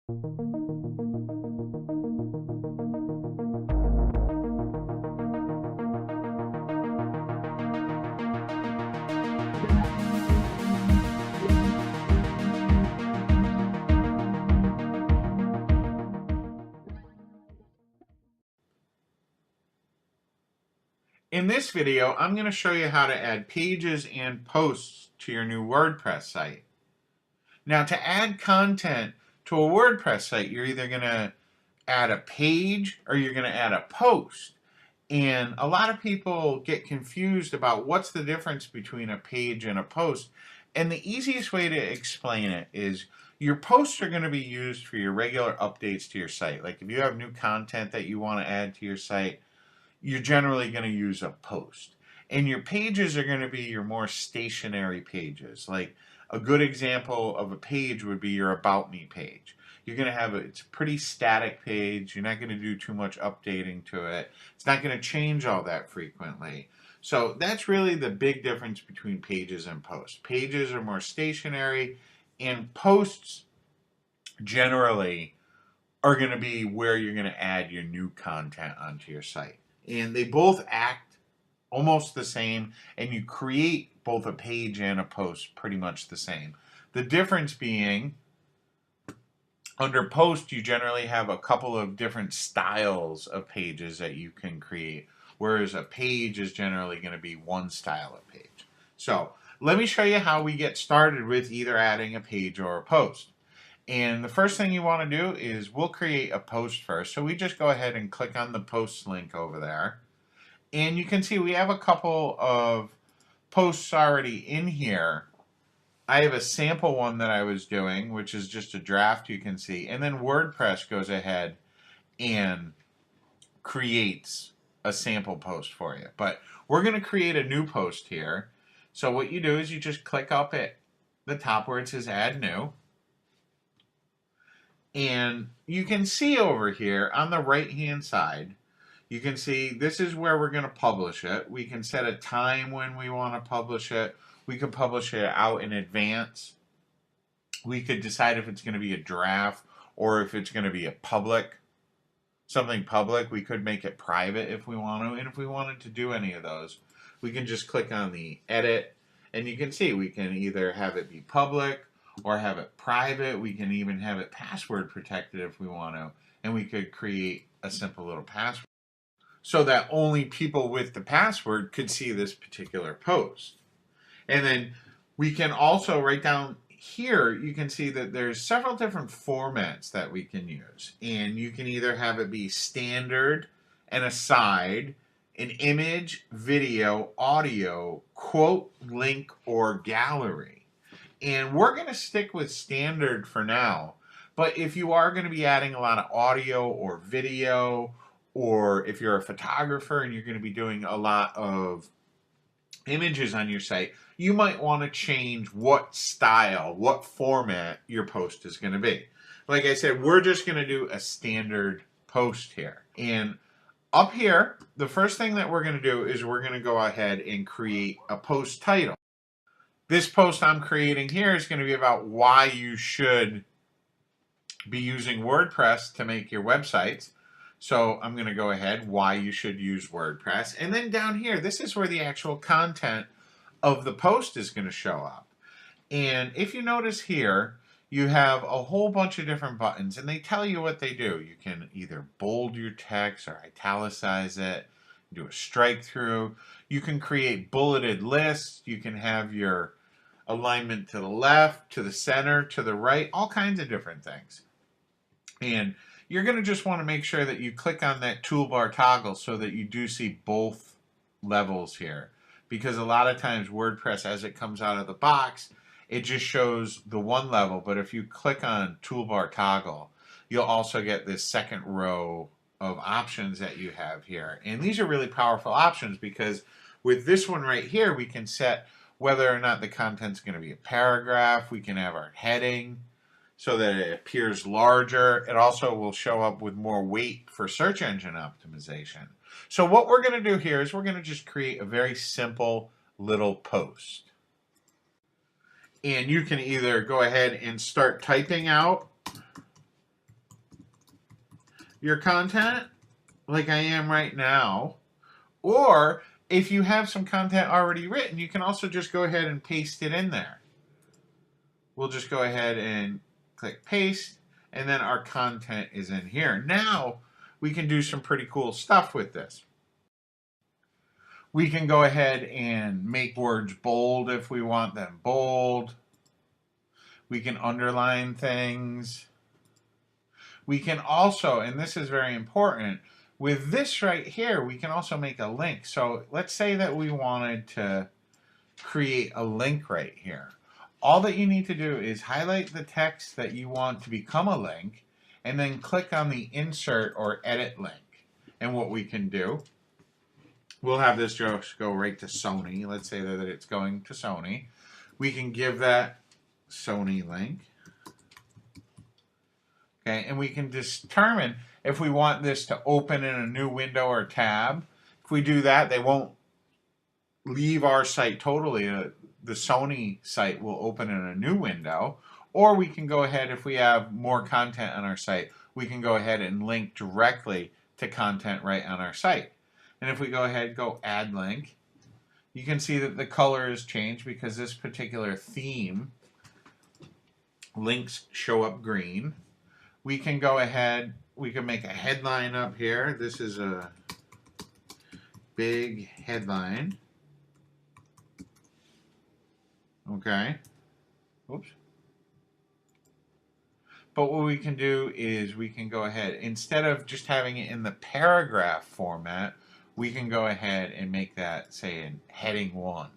In this video, I'm going to show you how to add pages and posts to your new WordPress site. Now, to add content to a WordPress site, you're either going to add a page or you're going to add a post. And a lot of people get confused about what's the difference between a page and a post. And the easiest way to explain it is your posts are going to be used for your regular updates to your site. Like if you have new content that you want to add to your site, you're generally going to use a post. And your pages are going to be your more stationary pages. Like a good example of a page would be your About Me page. You're going to have it's a pretty static page. You're not going to do too much updating to it. It's not going to change all that frequently. So that's really the big difference between pages and posts. Pages are more stationary, and posts generally are going to be where you're going to add your new content onto your site. And they both act almost the same, and you create both a page and a post pretty much the same. The difference being, under post, you generally have a couple of different styles of pages that you can create, whereas a page is generally going to be one style of page. So let me show you how we get started with either adding a page or a post. And the first thing you want to do is we'll create a post first. So we just go ahead and click on the post link over there. And you can see we have a couple of posts already in here. I have a sample one that I was doing, which is just a draft you can see. And then WordPress goes ahead and creates a sample post for you. But we're going to create a new post here. So what you do is you just click up at the top where it says Add New. And you can see over here on the right hand side, you can see this is where we're going to publish it. We can set a time when we want to publish it. We could publish it out in advance. We could decide if it's going to be a draft or if it's going to be a public, something public. We could make it private if we want to. And if we wanted to do any of those, we can just click on the edit. And you can see we can either have it be public or have it private. We can even have it password protected if we want to. And we could create a simple little password so that only people with the password could see this particular post. And then we can also, right down here, you can see that there's several different formats that we can use. And you can either have it be standard, an aside, an image, video, audio, quote, link, or gallery. And we're going to stick with standard for now. But if you are going to be adding a lot of audio or video, or if you're a photographer and you're going to be doing a lot of images on your site, you might want to change what style, what format your post is going to be. Like I said, we're just going to do a standard post here. And up here, the first thing that we're going to do is we're going to go ahead and create a post title. This post I'm creating here is going to be about why you should be using WordPress to make your websites. So I'm going to go ahead, why you should use WordPress. And then down here, this is where the actual content of the post is going to show up. And if you notice here, you have a whole bunch of different buttons, and they tell you what they do. You can either bold your text or italicize it, do a strike through. You can create bulleted lists. You can have your alignment to the left, to the center, to the right, all kinds of different things. And you're going to just want to make sure that you click on that toolbar toggle so that you do see both levels here. Because a lot of times WordPress, as it comes out of the box, it just shows the one level. But if you click on toolbar toggle, you'll also get this second row of options that you have here. And these are really powerful options because with this one right here, we can set whether or not the content's going to be a paragraph. We can have our heading so that it appears larger. It also will show up with more weight for search engine optimization. So what we're going to do here is we're going to just create a very simple little post. And you can either go ahead and start typing out your content like I am right now. Or if you have some content already written, you can also just go ahead and paste it in there. We'll just go ahead and click paste, and then our content is in here. Now we can do some pretty cool stuff with this. We can go ahead and make words bold if we want them bold. We can underline things. We can also, and this is very important, with this right here, we can also make a link. So let's say that we wanted to create a link right here. All that you need to do is highlight the text that you want to become a link, and then click on the insert or edit link. And what we can do, we'll have this just go right to Sony. Let's say that it's going to Sony. We can give that Sony link. Okay, and we can determine if we want this to open in a new window or tab. If we do that, they won't leave our site totally. The Sony site will open in a new window. Or we can go ahead, if we have more content on our site, we can go ahead and link directly to content right on our site. And if we go ahead, go add link, you can see that the color has changed because this particular theme links show up green. We can go ahead, we can make a headline up here. This is a big headline. Okay. Oops. But what we can do is we can go ahead, instead of just having it in the paragraph format, we can go ahead and make that, say, in heading 1,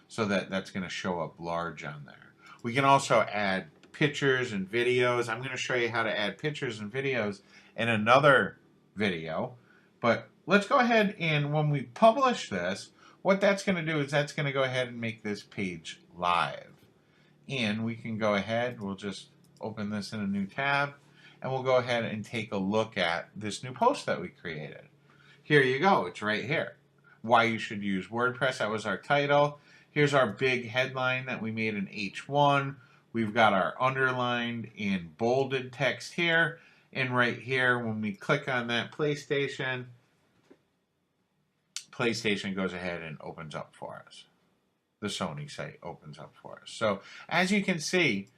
so that that's going to show up large on there. We can also add pictures and videos. I'm going to show you how to add pictures and videos in another video. But let's go ahead and when we publish this, what that's going to do is that's going to go ahead and make this page live. And we can go ahead, we'll just open this in a new tab, and we'll go ahead and take a look at this new post that we created. Here you go, it's right here. Why you should use WordPress, that was our title. Here's our big headline that we made in H1. We've got our underlined and bolded text here. And right here, when we click on that PlayStation, PlayStation goes ahead and opens up for us. The Sony site opens up for us. So as you can see,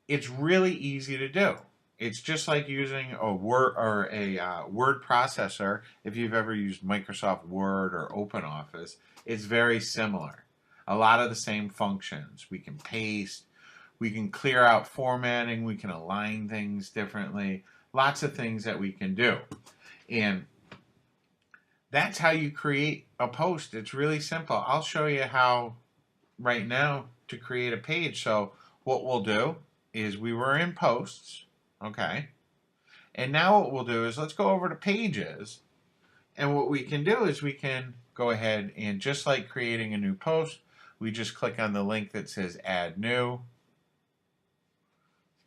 it's really easy to do. It's just like using a Word or a word processor. If you've ever used Microsoft Word or OpenOffice, it's very similar. A lot of the same functions. We can paste, we can clear out formatting, we can align things differently. Lots of things that we can do. And that's how you create a post. It's really simple. I'll show you how right now to create a page. So what we'll do is we were in posts, okay? And now what we'll do is let's go over to pages. And what we can do is we can go ahead and just like creating a new post, we just click on the link that says add new.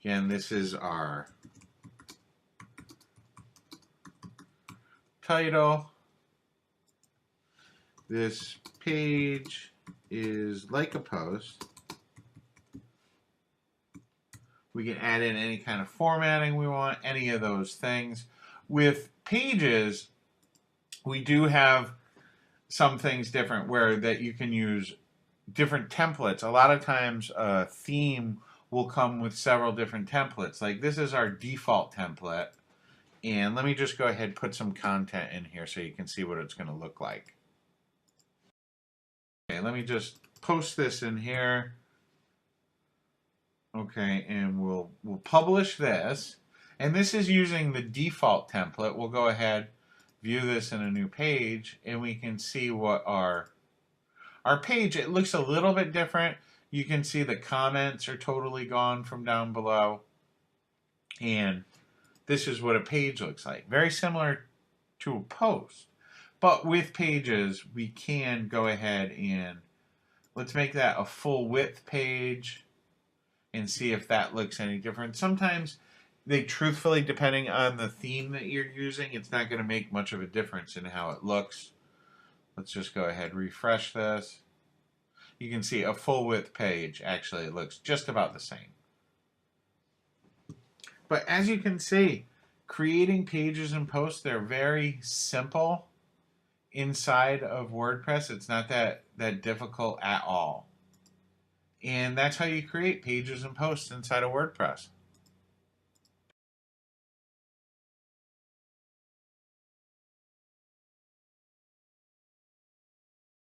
Again, this is our title. This page is like a post. We can add in any kind of formatting we want, any of those things. With pages, we do have some things different where that you can use different templates. A lot of times a theme will come with several different templates. Like this is our default template. And let me just go ahead and put some content in here so you can see what it's going to look like. Okay, let me just post this in here. Okay, and we'll publish this. And this is using the default template. We'll go ahead, view this in a new page, and we can see what our page, it looks a little bit different. You can see the comments are totally gone from down below. And this is what a page looks like. Very similar to a post. But with pages, we can go ahead and let's make that a full width page and see if that looks any different. Sometimes they truthfully, depending on the theme that you're using, it's not going to make much of a difference in how it looks. Let's just go ahead and refresh this. You can see a full width page actually looks just about the same. But as you can see, creating pages and posts, they're very simple inside of WordPress. It's not that difficult at all. And that's how you create pages and posts inside of WordPress.